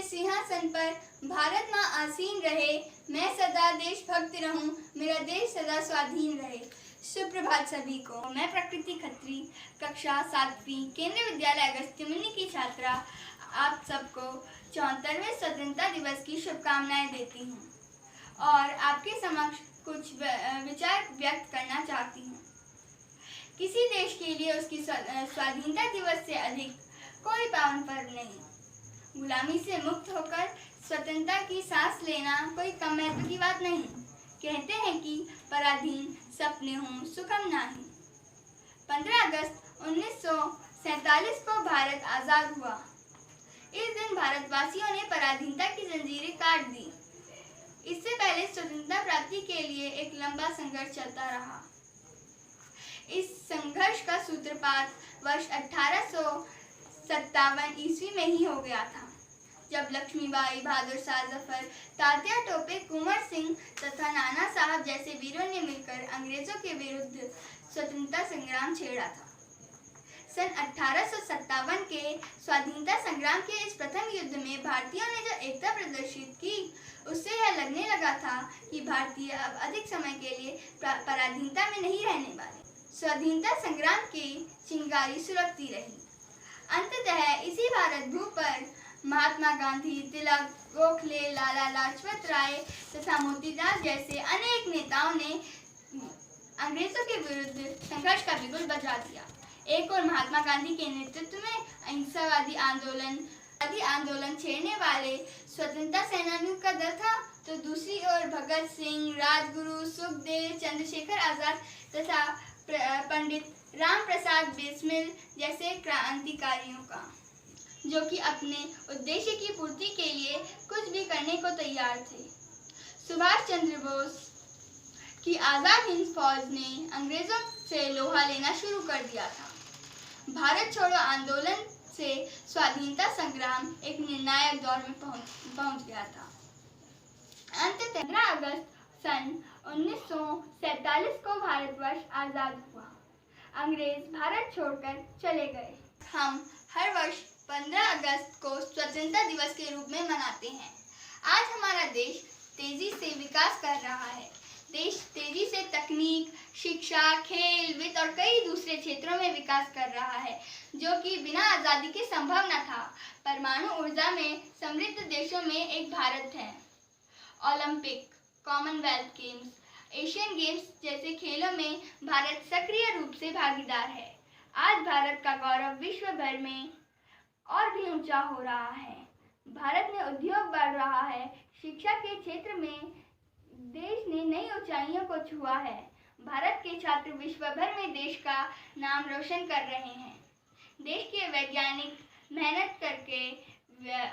सिंहासन पर भारत माँ आसीन रहे। मैं सदा देशभक्त रहूं, मेरा देश सदा स्वाधीन रहे। सुप्रभात सभी को। मैं प्रकृति खत्री, कक्षा 7वीं, केंद्रीय विद्यालय अगस्त्यमुनि की छात्रा आप सबको 74वें स्वतंत्रता दिवस की शुभकामनाएं देती हूँ और आपके समक्ष कुछ विचार व्यक्त करना चाहती हूँ। किसी देश के लिए उसकी स्वाधीनता दिवस से अधिक कोई पावन पर्व नहीं। गुलामी से मुक्त होकर स्वतंत्रता की सांस लेना कोई कम महत्व की बात नहीं। कहते हैं कि पराधीन सपने हों सुखम नाही। 15 अगस्त 1947 को भारत आजाद हुआ। इस दिन भारतवासियों ने पराधीनता की जंजीरें काट दी। इससे पहले स्वतंत्रता प्राप्ति के लिए एक लंबा संघर्ष चलता रहा। इस संघर्ष का सूत्रपात वर्ष 1857 ईस्वी में ही हो गया था, जब लक्ष्मीबाई, बहादुर शाह जफर, तात्या टोपे, कुंवर सिंह तथा नाना साहब जैसे वीरों ने मिलकर अंग्रेजों के विरुद्ध स्वतंत्रता संग्राम छेड़ा था। सन 1857 के स्वाधीनता संग्राम के इस प्रथम युद्ध में भारतीयों ने जो एकता प्रदर्शित की, उससे यह लगने लगा था कि भारतीय अब अधिक समय के लिए पराधीनता में नहीं रहने वाले। स्वाधीनता संग्राम की चिंगारी सुलगती रही। अंततः इसी भारत भूमि पर महात्मा गांधी, तिलक, गोखले, लाला लाजपत राय तथा मोतीलाल जैसे अनेक नेताओं ने अंग्रेजों के विरुद्ध संघर्ष का बिगुल बजा दिया। एक और महात्मा गांधी के नेतृत्व में अहिंसावादी आंदोलन छेड़ने वाले स्वतंत्रता सेनानियों का दल था, तो दूसरी ओर भगत सिंह, राजगुरु, सुखदेव, चंद्रशेखर आजाद तथा पंडित राम प्रसाद बिस्मिल जैसे क्रांतिकारियों का, जो कि अपने उद्देश्य की पूर्ति के लिए कुछ भी करने को तैयार थे। सुभाष चंद्र बोस की आजाद हिंद फौज ने अंग्रेजों से लोहा लेना शुरू कर दिया था। भारत छोड़ो आंदोलन से स्वाधीनता संग्राम एक निर्णायक दौर में पहुंच गया था। अंततः 15 अगस्त सन 1947 को भारतवर्ष आजाद हुआ। अंग्रेज भारत छोड़कर चले गए। हम हर वर्ष 15 अगस्त को स्वतंत्रता दिवस के रूप में मनाते हैं। आज हमारा देश तेजी से विकास कर रहा है। देश तेजी से तकनीक, शिक्षा, खेल, वित्त और कई दूसरे क्षेत्रों में विकास कर रहा है, जो कि बिना आज़ादी के संभव न था। परमाणु ऊर्जा में समृद्ध देशों में एक भारत है। Olympic, Commonwealth games, Asian games जैसे खेलों में भारत सक्रिय रूप से भागीदार है। आज भारत का गौरव विश्व भर में और भी ऊंचा हो रहा है। भारत में उद्योग बढ़ रहा है। शिक्षा के क्षेत्र में देश ने नई ऊंचाइयों को छुआ है। भारत के छात्र विश्व भर में देश का नाम रोशन कर रहे हैं। देश के वैज्ञानिक मेहनत करके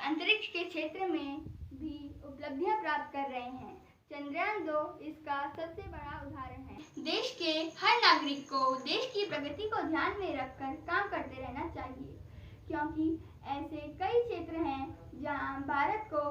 अंतरिक्ष के क्षेत्र में भी उपलब्धियां प्राप्त कर रहे हैं। चंद्रयान 2 इसका सबसे बड़ा उदाहरण है। देश के हर नागरिक को देश की प्रगति को ध्यान में रखकर काम करते रहना चाहिए, क्योंकि ऐसे कई क्षेत्र हैं जहां भारत को